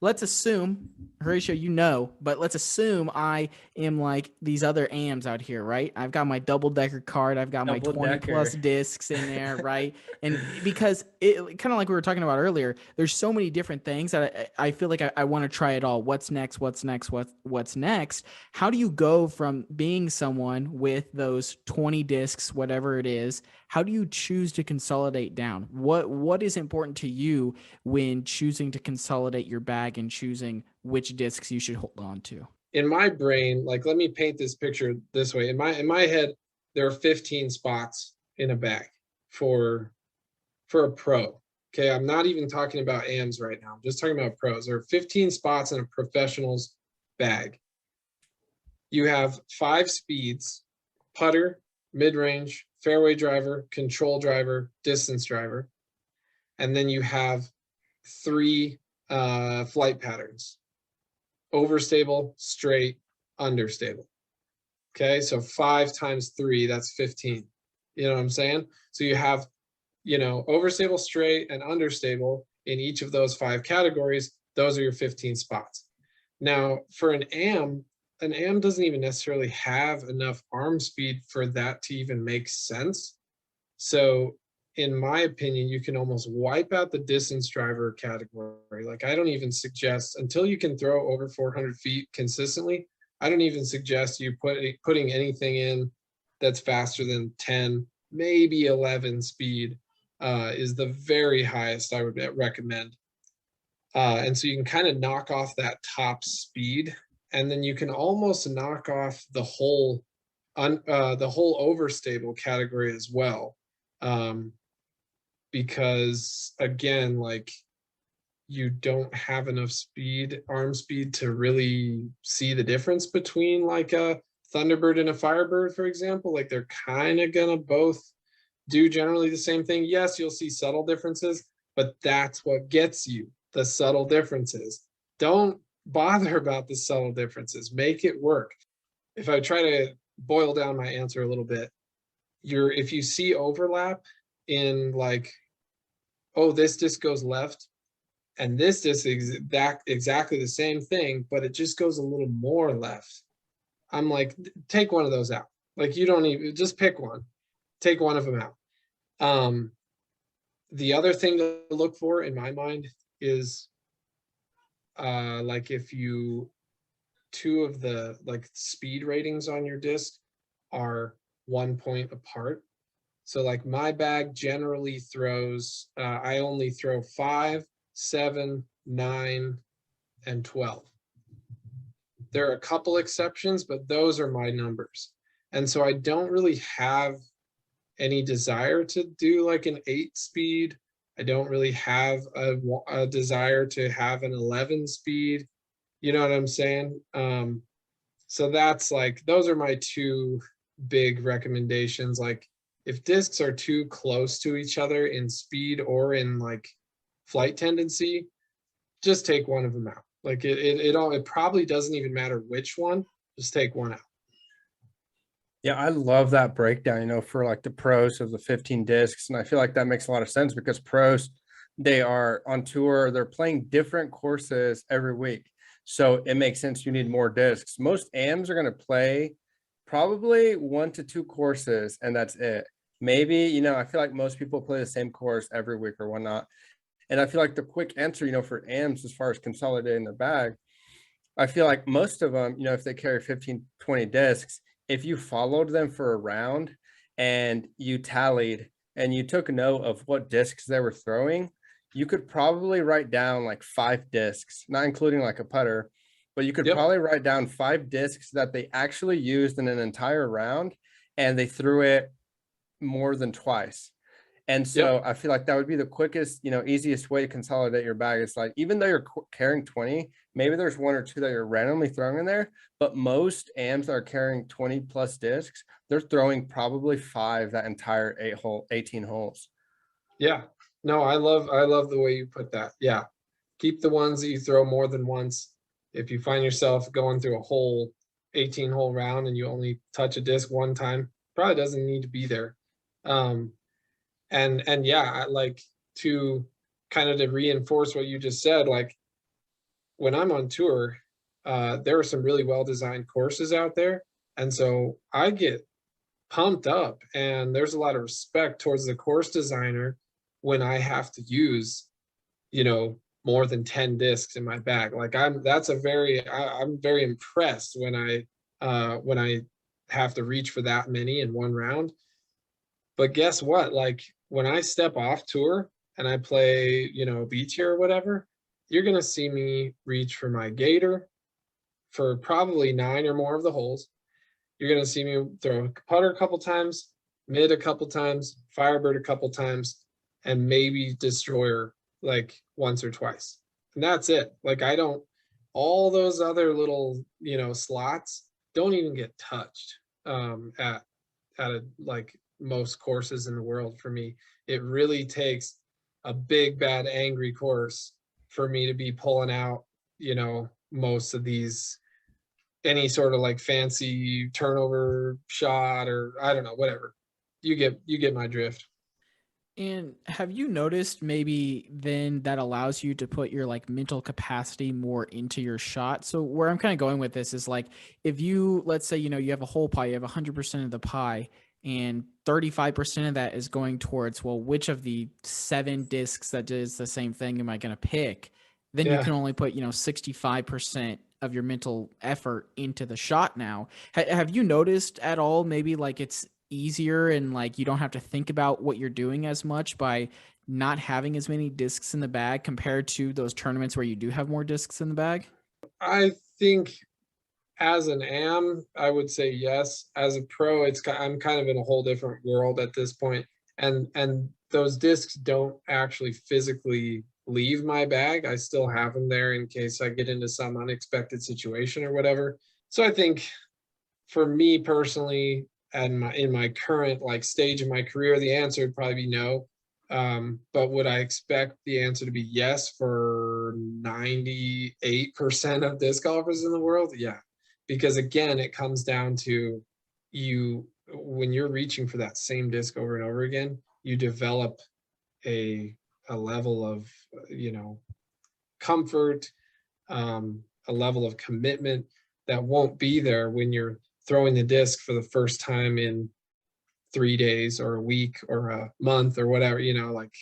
let's assume, Horatio, but let's assume I am like these other AMs out here, right? I've got my double decker cart. I've got my Double 20 plus decker. discs in there, right? And because it kind of like we were talking about earlier, there's so many different things that I feel like I want to try it all. What's next? What's next? What's next? How do you go from being someone with those 20 discs, whatever it is? How do you choose to consolidate down? What is important to you when choosing to consolidate your bag and choosing which discs you should hold on to? In my brain, like, let me paint this picture this way. In my head, there are 15 spots in a bag for a pro. Okay, I'm not even talking about AMs right now. I'm just talking about pros. There are 15 spots in a professional's bag. You have 5 speeds: putter, mid-range, fairway driver, control driver, distance driver. And then you have 3 flight patterns: overstable, straight, understable. Okay, so 5 times 3, that's 15. You know what I'm saying? So you have, overstable, straight, and understable in each of those 5 categories. Those are your 15 spots. Now, for an AM doesn't even necessarily have enough arm speed for that to even make sense. So in my opinion, you can almost wipe out the distance driver category. Like, I don't even suggest, until you can throw over 400 feet consistently, I don't even suggest you putting anything in that's faster than 10, maybe 11 speed is the very highest I would recommend. And so you can kind of knock off that top speed, and then you can almost knock off the whole overstable category as well. Because again, like, you don't have enough arm speed to really see the difference between like a Thunderbird and a Firebird, for example. Like, they're kind of gonna both do generally the same thing. Yes, you'll see subtle differences, but that's what gets you the subtle differences. Don't bother about the subtle differences. Make it work. If I try to boil down my answer a little bit, if you see overlap in, like, oh, this disc goes left and this disc is exactly the same thing, but it just goes a little more left, I'm like, take one of those out. Like, you don't even, just pick one, take one of them out. The other thing to look for in my mind is like, if two of the like speed ratings on your disc are 1 point apart. So like, my bag generally throws, I only throw 5, 7, 9, and 12. There are a couple exceptions, but those are my numbers. And so I don't really have any desire to do like an 8 speed. I don't really have a desire to have an 11 speed. You know what I'm saying? So that's like, those are my 2 big recommendations. Like, if discs are too close to each other in speed or in like flight tendency, just take one of them out. Like, it probably doesn't even matter which one, just take one out. Yeah, I love that breakdown, for like the pros of the 15 discs. And I feel like that makes a lot of sense because pros, they are on tour, they're playing different courses every week. So it makes sense you need more discs. Most AMs are going to play probably 1 to 2 courses, and that's it. Maybe, I feel like most people play the same course every week or whatnot. And I feel like the quick answer, for AMs as far as consolidating their bag, I feel like most of them, if they carry 15, 20 discs, if you followed them for a round and you tallied and you took note of what discs they were throwing, you could probably write down like 5 discs, not including like a putter, but you could probably write down 5 discs that they actually used in an entire round and they threw it more than twice. And so I feel like that would be the quickest, easiest way to consolidate your bag. It's like, even though you're carrying 20, maybe there's 1 or 2 that you're randomly throwing in there, but most AMs that are carrying 20 plus discs, they're throwing probably 5 that entire 18 holes. Yeah, no, I love the way you put that. Yeah, keep the ones that you throw more than once. If you find yourself going through a whole 18 hole round and you only touch a disc 1 time, probably doesn't need to be there. And yeah, like, to kind of to reinforce what you just said, like, when I'm on tour, there are some really well-designed courses out there. And so I get pumped up, and there's a lot of respect towards the course designer when I have to use, more than 10 discs in my bag. Like I'm very impressed when I have to reach for that many in one round. But guess what? Like when I step off tour and I play, B tier or whatever, you're gonna see me reach for my gator for probably 9 or more of the holes. You're gonna see me throw a putter a couple times, mid a couple times, firebird a couple times, and maybe destroyer like once or twice. And that's it. Like all those other little, slots don't even get touched like most courses in the world for me. It really takes a big, bad, angry course for me to be pulling out, most of these, any sort of like fancy turnover shot, or I don't know, whatever. You get my drift. And have you noticed maybe then that allows you to put your like mental capacity more into your shot? So where I'm kind of going with this is like, if you, let's say, you have a whole pie, you have 100% of the pie, and 35% of that is going towards, well, which of the 7 discs that does the same thing am I going to pick? Then you can only put, 65% of your mental effort into the shot now. Have you noticed at all maybe like it's easier and like you don't have to think about what you're doing as much by not having as many discs in the bag compared to those tournaments where you do have more discs in the bag? I think as an am, I would say yes. As a pro, I'm kind of in a whole different world at this point, and those discs don't actually physically leave my bag. I still have them there in case I get into some unexpected situation or whatever. So I think for me personally, and in my current like stage of my career, the answer would probably be no. But would I expect the answer to be yes for 98% of disc golfers in the world? Yeah, because again, it comes down to when you're reaching for that same disc over and over again, you develop a level of comfort, a level of commitment that won't be there when you're throwing the disc for the first time in 3 days or a week or a month or whatever, like